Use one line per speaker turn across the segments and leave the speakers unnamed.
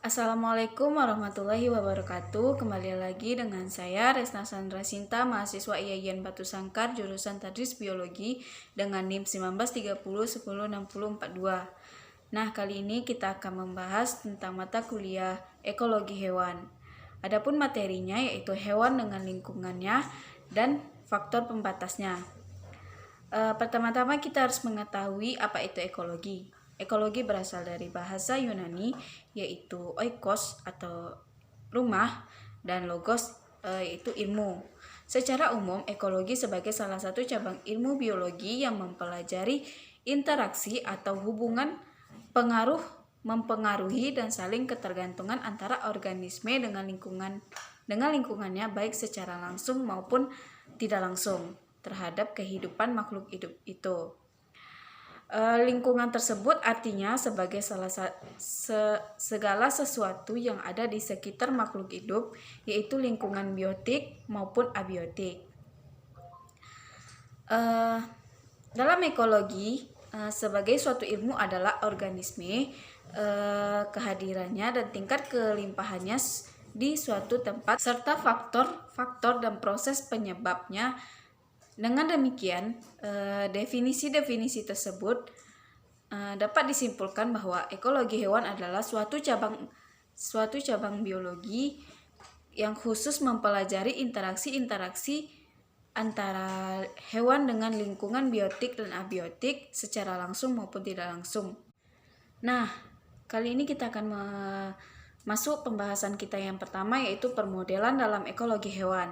Assalamualaikum warahmatullahi wabarakatuh. Kembali lagi dengan saya Resna Sandra Sinta, mahasiswa IAIN Batu Sangkar, jurusan Tadris Biologi dengan NIM 1930106042. Nah, kali ini kita akan membahas tentang mata kuliah Ekologi Hewan. Adapun materinya yaitu hewan dengan lingkungannya dan faktor pembatasnya. Pertama-tama kita harus mengetahui apa itu ekologi. Ekologi berasal dari bahasa Yunani yaitu oikos atau rumah dan logos yaitu ilmu. Secara umum, ekologi sebagai salah satu cabang ilmu biologi yang mempelajari interaksi atau hubungan mempengaruhi dan saling ketergantungan antara organisme dengan lingkungannya baik secara langsung maupun tidak langsung terhadap kehidupan makhluk hidup itu. Lingkungan tersebut artinya sebagai segala sesuatu yang ada di sekitar makhluk hidup, yaitu lingkungan biotik maupun abiotik. Dalam ekologi, sebagai suatu ilmu adalah organisme, kehadirannya dan tingkat kelimpahannya di suatu tempat, serta faktor dan proses penyebabnya. Dengan demikian, definisi-definisi tersebut dapat disimpulkan bahwa ekologi hewan adalah suatu cabang biologi yang khusus mempelajari interaksi antara hewan dengan lingkungan biotik dan abiotik secara langsung maupun tidak langsung. Nah, kali ini kita akan masuk pembahasan kita yang pertama, yaitu permodelan dalam ekologi hewan.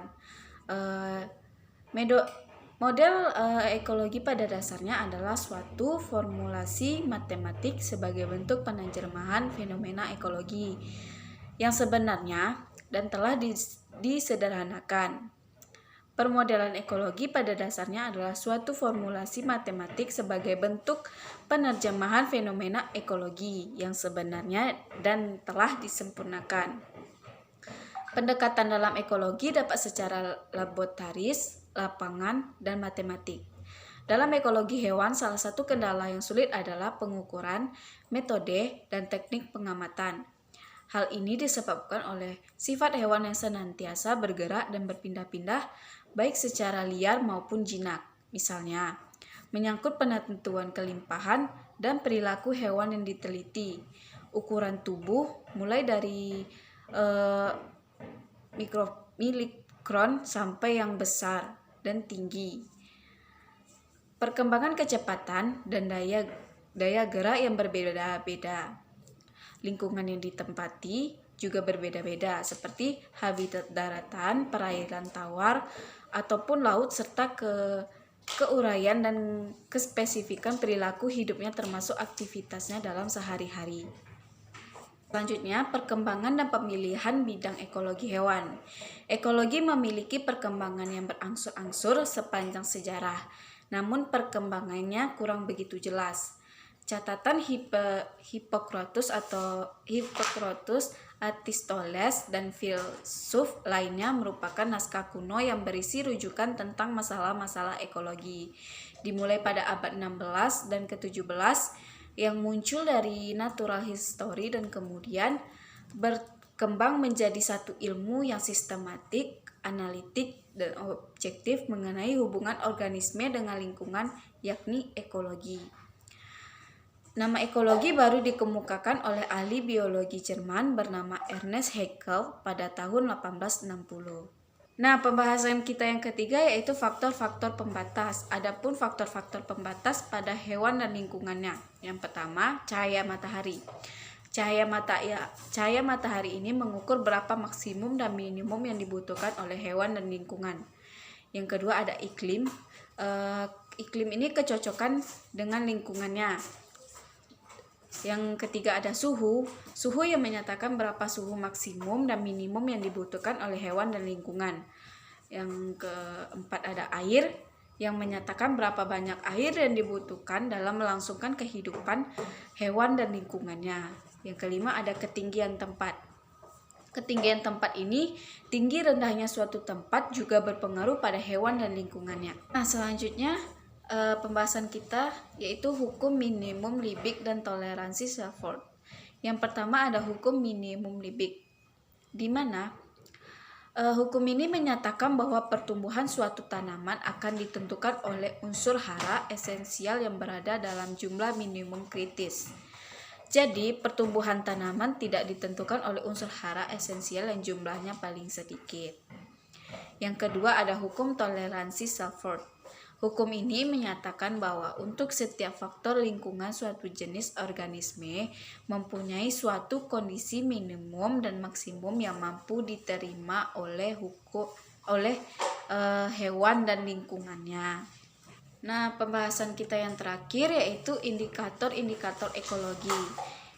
Model ekologi pada dasarnya adalah suatu formulasi matematik sebagai bentuk penerjemahan fenomena ekologi yang sebenarnya dan telah disederhanakan. Permodelan ekologi pada dasarnya adalah suatu formulasi matematik sebagai bentuk penerjemahan fenomena ekologi yang sebenarnya dan telah disempurnakan. Pendekatan dalam ekologi dapat secara laboratoris, lapangan, dan matematik. Dalam ekologi hewan, salah satu kendala yang sulit adalah pengukuran, metode, dan teknik pengamatan. Hal ini disebabkan oleh sifat hewan yang senantiasa bergerak dan berpindah-pindah, baik secara liar maupun jinak. Misalnya, menyangkut penentuan kelimpahan dan perilaku hewan yang diteliti. Ukuran tubuh mulai dari mikron sampai yang besar dan tinggi. Perkembangan kecepatan dan daya gerak yang berbeda-beda. Lingkungan yang ditempati juga berbeda-beda, seperti habitat daratan, perairan tawar, ataupun laut, serta keuraian dan kespesifikan perilaku hidupnya termasuk aktivitasnya dalam sehari-hari. Selanjutnya, perkembangan dan pemilihan bidang ekologi hewan. Ekologi memiliki perkembangan yang berangsur-angsur sepanjang sejarah, namun perkembangannya kurang begitu jelas. Catatan Hippocrates, Aristoteles, dan filsuf lainnya merupakan naskah kuno yang berisi rujukan tentang masalah-masalah ekologi. Dimulai pada abad 16 dan ke-17, yang muncul dari natural history dan kemudian berkembang menjadi satu ilmu yang sistematik, analitik, dan objektif mengenai hubungan organisme dengan lingkungan, yakni ekologi. Nama ekologi baru dikemukakan oleh ahli biologi Jerman bernama Ernest Haeckel pada tahun 1860. Nah, pembahasan kita yang ketiga yaitu faktor-faktor pembatas. Adapun faktor-faktor pembatas pada hewan dan lingkungannya. Yang pertama, cahaya matahari. Cahaya matahari ini mengukur berapa maksimum dan minimum yang dibutuhkan oleh hewan dan lingkungan. Yang kedua ada iklim. Iklim ini kecocokan dengan lingkungannya. Yang ketiga ada suhu yang menyatakan berapa suhu maksimum dan minimum yang dibutuhkan oleh hewan dan lingkungan. Yang keempat ada air, yang menyatakan berapa banyak air yang dibutuhkan dalam melangsungkan kehidupan hewan dan lingkungannya. Yang kelima ada ketinggian tempat. Ketinggian tempat ini, tinggi rendahnya suatu tempat juga berpengaruh pada hewan dan lingkungannya. Nah, selanjutnya pembahasan kita yaitu hukum minimum Liebig dan toleransi Salford. Yang pertama ada hukum minimum Liebig, di mana hukum ini menyatakan bahwa pertumbuhan suatu tanaman akan ditentukan oleh unsur hara esensial yang berada dalam jumlah minimum kritis. Jadi, pertumbuhan tanaman tidak ditentukan oleh unsur hara esensial yang jumlahnya paling sedikit. Yang kedua ada hukum toleransi Salford. Hukum ini menyatakan bahwa untuk setiap faktor lingkungan suatu jenis organisme mempunyai suatu kondisi minimum dan maksimum yang mampu diterima oleh hewan dan lingkungannya. Nah, pembahasan kita yang terakhir yaitu indikator-indikator ekologi.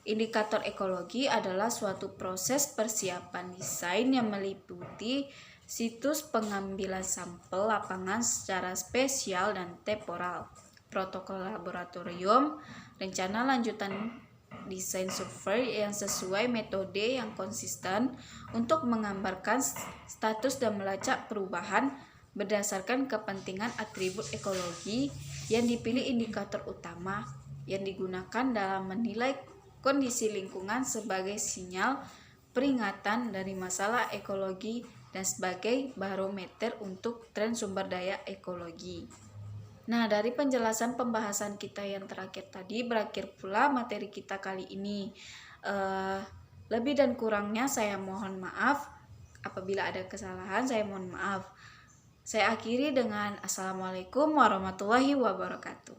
Indikator ekologi adalah suatu proses persiapan desain yang meliputi situs pengambilan sampel lapangan secara spesial dan temporal, protokol laboratorium, rencana lanjutan desain survei yang sesuai metode yang konsisten untuk menggambarkan status dan melacak perubahan berdasarkan kepentingan atribut ekologi yang dipilih indikator utama yang digunakan dalam menilai kondisi lingkungan sebagai sinyal peringatan dari masalah ekologi dan sebagai barometer untuk tren sumber daya ekologi. Nah, dari penjelasan pembahasan kita yang terakhir tadi berakhir pula materi kita kali ini. Lebih dan kurangnya saya mohon maaf. Apabila ada kesalahan saya mohon maaf. Saya akhiri dengan Assalamualaikum warahmatullahi wabarakatuh.